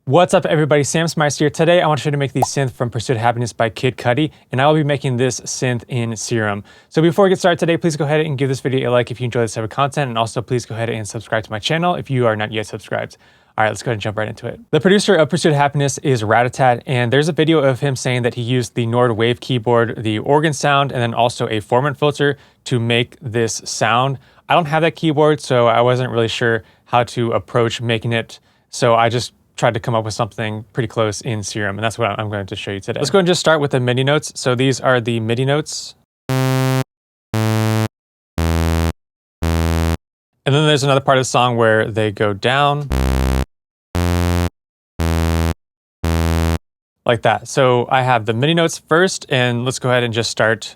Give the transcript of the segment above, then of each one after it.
What's up everybody, Sam Smice here. Today I want to show you how to make the synth from Pursuit of Happiness by Kid Cudi, and I will be making this synth in Serum. So before we get started today, please go ahead and give this video a like if you enjoy this type of content, and also please go ahead and subscribe to my channel if you are not yet subscribed. All right, let's go ahead and jump right into it. The producer of Pursuit of Happiness is Ratatat, and there's a video of him saying that he used the Nord Wave keyboard, the organ sound, and then also a formant filter to make this sound. I don't have that keyboard, so I wasn't really sure how to approach making it, so I just tried to come up with something pretty close in Serum, and that's what I'm going to show you today. Let's go and just start with the MIDI notes. So these are the MIDI notes. And then there's another part of the song where they go down. Like that. So I have the MIDI notes first, and let's go ahead and just start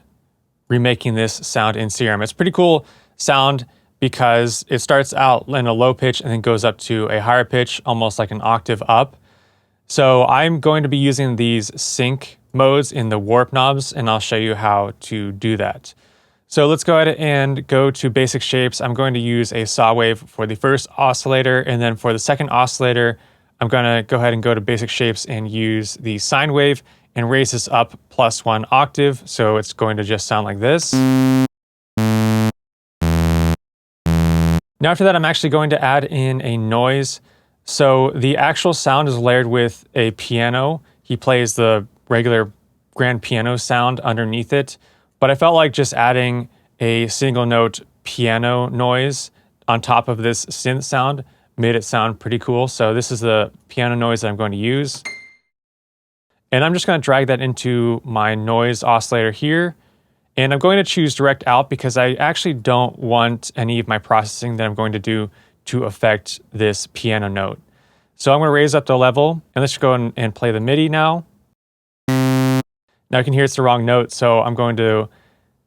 remaking this sound in Serum. It's a pretty cool sound because it starts out in a low pitch and then goes up to a higher pitch, almost like an octave up. So I'm going to be using these sync modes in the warp knobs, and I'll show you how to do that. So let's go ahead and go to basic shapes. I'm going to use a saw wave for the first oscillator, and then for the second oscillator, I'm going to go ahead and go to basic shapes and use the sine wave and raise this up +1 octave. So it's going to just sound like this. Now after that, I'm actually going to add in a noise. So the actual sound is layered with a piano. He plays the regular grand piano sound underneath it, but I felt like just adding a single note piano noise on top of this synth sound made it sound pretty cool. So this is the piano noise that I'm going to use. And I'm just going to drag that into my noise oscillator here. And I'm going to choose direct out because I actually don't want any of my processing that I'm going to do to affect this piano note. So I'm going to raise up the level, and let's go and play the MIDI now. Now you can hear it's the wrong note, so I'm going to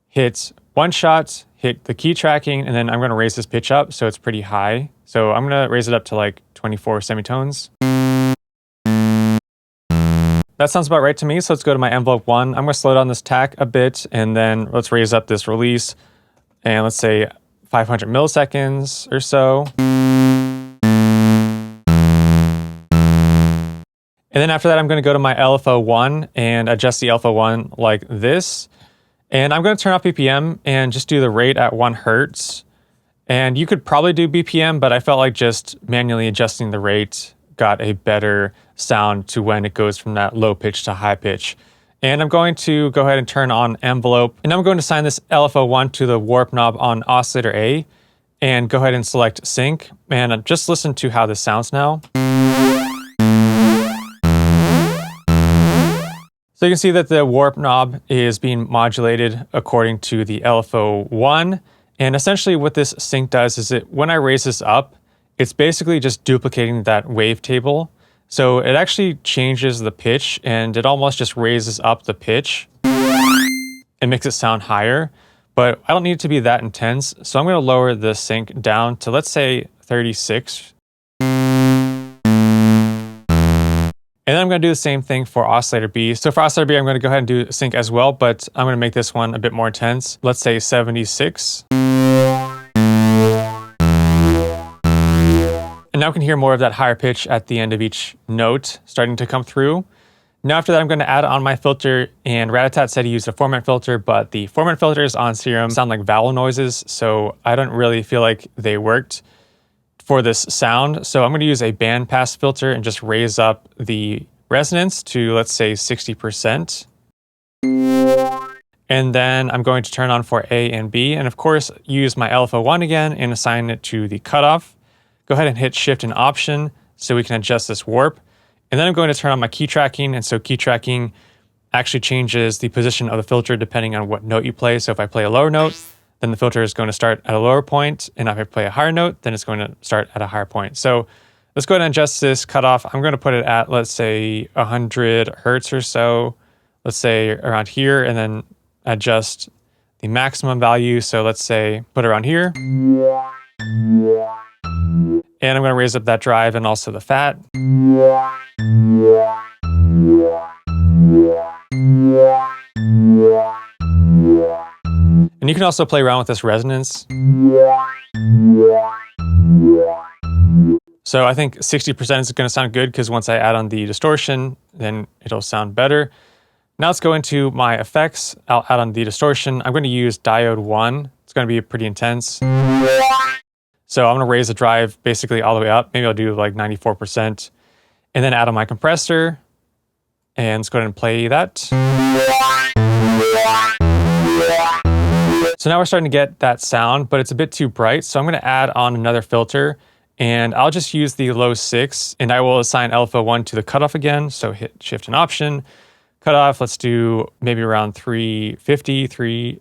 hit one shot, hit the key tracking, and then I'm going to raise this pitch up so it's pretty high. So I'm going to raise it up to like 24 semitones. That sounds about right to me, so let's go to my envelope 1. I'm going to slow down this tack a bit, and then let's raise up this release, and let's say 500 milliseconds or so. And then after that, I'm going to go to my LFO 1 and adjust the LFO 1 like this. And I'm going to turn off BPM and just do the rate at 1 hertz. And you could probably do BPM, but I felt like just manually adjusting the rate got a better sound to when it goes from that low pitch to high pitch. And I'm going to go ahead and turn on envelope, and I'm going to assign this LFO1 to the warp knob on oscillator A, and go ahead and select sync, and just listen to how this sounds now. So you can see that the warp knob is being modulated according to the LFO1, and essentially what this sync does is that when I raise this up, it's basically just duplicating that wavetable. So it actually changes the pitch, and it almost just raises up the pitch and makes it sound higher. But I don't need it to be that intense, so I'm going to lower the sync down to, let's say, 36. And then I'm going to do the same thing for oscillator B. So for oscillator B, I'm going to go ahead and do sync as well, but I'm going to make this one a bit more intense. Let's say 76. And now we can hear more of that higher pitch at the end of each note starting to come through. Now after that, I'm going to add on my filter, and Ratatat said he used a formant filter, but the formant filters on Serum sound like vowel noises, so I don't really feel like they worked for this sound. So I'm going to use a bandpass filter and just raise up the resonance to, let's say, 60%. And then I'm going to turn on for A and B, and of course use my LFO1 again and assign it to the cutoff. Go ahead and hit Shift and Option so we can adjust this warp. And then I'm going to turn on my key tracking, and so key tracking actually changes the position of the filter depending on what note you play. So if I play a lower note, then the filter is going to start at a lower point, and if I play a higher note, then it's going to start at a higher point. So let's go ahead and adjust this cutoff. I'm going to put it at, let's say, 100 hertz or so, let's say around here, and then adjust the maximum value. So let's say put it around here. And I'm going to raise up that drive and also the fat. And you can also play around with this resonance. So I think 60% is going to sound good because once I add on the distortion, then it'll sound better. Now let's go into my effects. I'll add on the distortion. I'm going to use diode 1. It's going to be pretty intense. So I'm going to raise the drive basically all the way up. Maybe I'll do like 94%. And then add on my compressor. And let's go ahead and play that. So now we're starting to get that sound, but it's a bit too bright. So I'm going to add on another filter. And I'll just use the low 6. And I will assign alpha 1 to the cutoff again. So hit Shift and Option. Cutoff, let's do maybe around 350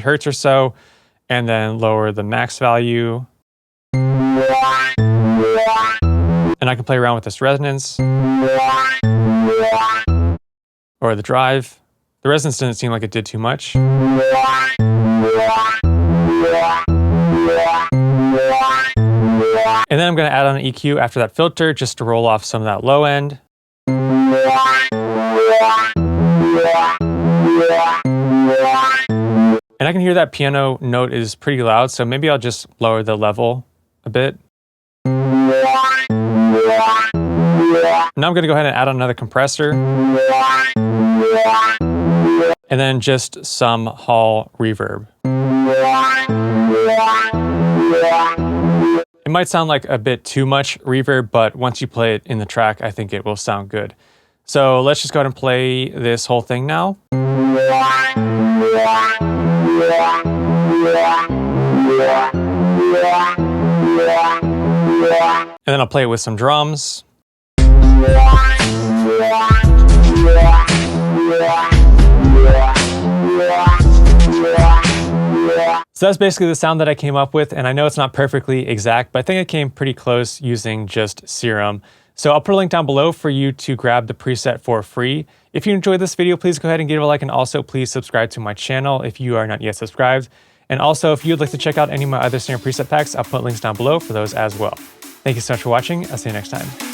hertz or so, and then lower the max value. And I can play around with this resonance or the drive. The resonance didn't seem like it did too much. And then I'm going to add on an EQ after that filter just to roll off some of that low end. And I can hear that piano note is pretty loud, so maybe I'll just lower the level a bit. Now I'm going to go ahead and add on another compressor. And then just some hall reverb. It might sound like a bit too much reverb, but once you play it in the track, I think it will sound good. So let's just go ahead and play this whole thing now. And then I'll play it with some drums. So that's basically the sound that I came up with, and I know it's not perfectly exact, but I think it came pretty close using just Serum. So I'll put a link down below for you to grab the preset for free. If you enjoyed this video, please go ahead and give it a like, and also please subscribe to my channel if you are not yet subscribed. And also, if you'd like to check out any of my other Serum preset packs, I'll put links down below for those as well. Thank you so much for watching. I'll see you next time.